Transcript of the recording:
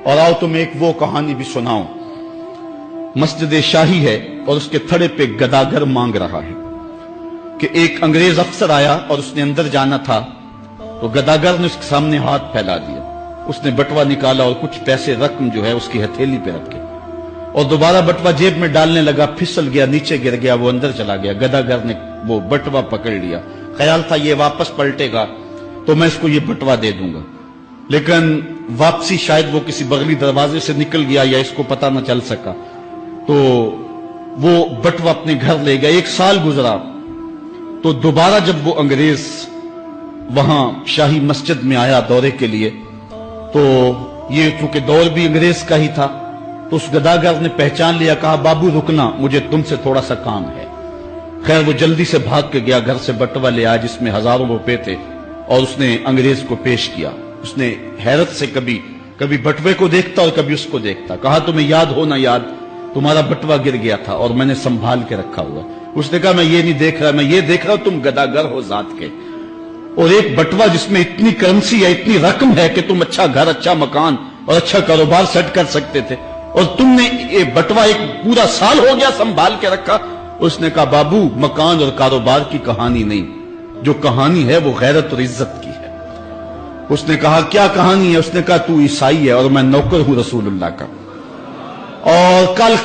اور آؤ تمہیں ایک وہ کہانی بھی سناؤں۔ مسجد شاہی ہے اور اس کے تھڑے پہ گداگر مانگ رہا ہے کہ ایک انگریز افسر آیا اور اس نے اندر جانا تھا تو گداگر نے اس کے سامنے ہاتھ پھیلا دیا۔ اس نے بٹوا نکالا اور کچھ پیسے رقم جو ہے اس کی ہتھیلی پہ رکھے اور دوبارہ بٹوا جیب میں ڈالنے لگا، پھسل گیا، نیچے گر گیا، وہ اندر چلا گیا۔ گداگر نے وہ بٹوا پکڑ لیا، خیال تھا یہ واپس پلٹے گا تو میں اس کو یہ بٹوا دے دوں گا، لیکن واپسی شاید وہ کسی بغلی دروازے سے نکل گیا یا اس کو پتہ نہ چل سکا، تو وہ بٹوا اپنے گھر لے گیا۔ 1 سال گزرا تو دوبارہ جب وہ انگریز وہاں شاہی مسجد میں آیا دورے کے لیے تو یہ چونکہ دور بھی انگریز کا ہی تھا تو اس گداگر نے پہچان لیا، کہا بابو رکنا، مجھے تم سے تھوڑا سا کام ہے۔ خیر وہ جلدی سے بھاگ کے گیا، گھر سے بٹوا لے آیا جس میں ہزاروں روپے تھے اور اس نے انگریز کو پیش کیا۔ اس نے حیرت سے کبھی بٹوے کو دیکھتا اور کبھی اس کو دیکھتا، کہا تمہیں یاد ہو نہ یاد، تمہارا بٹوا گر گیا تھا اور میں نے سنبھال کے رکھا ہوا۔ اس نے کہا میں یہ نہیں دیکھ رہا، میں یہ دیکھ رہا ہوں تم گداگر ہو ذات کے، اور ایک بٹوا جس میں اتنی کرنسی ہے، اتنی رقم ہے کہ تم اچھا گھر، اچھا مکان اور اچھا کاروبار سیٹ کر سکتے تھے، اور تم نے یہ بٹوا ایک پورا سال ہو گیا سنبھال کے رکھا۔ اس نے کہا بابو مکان اور کاروبار کی کہانی نہیں، جو کہانی ہے وہ غیرت اور عزت کی ہے۔ اس نے کہا کیا کہانی ہے؟ اس نے کہا تو عیسائی ہے اور میں نوکر ہوں رسول اللہ کا، اور کل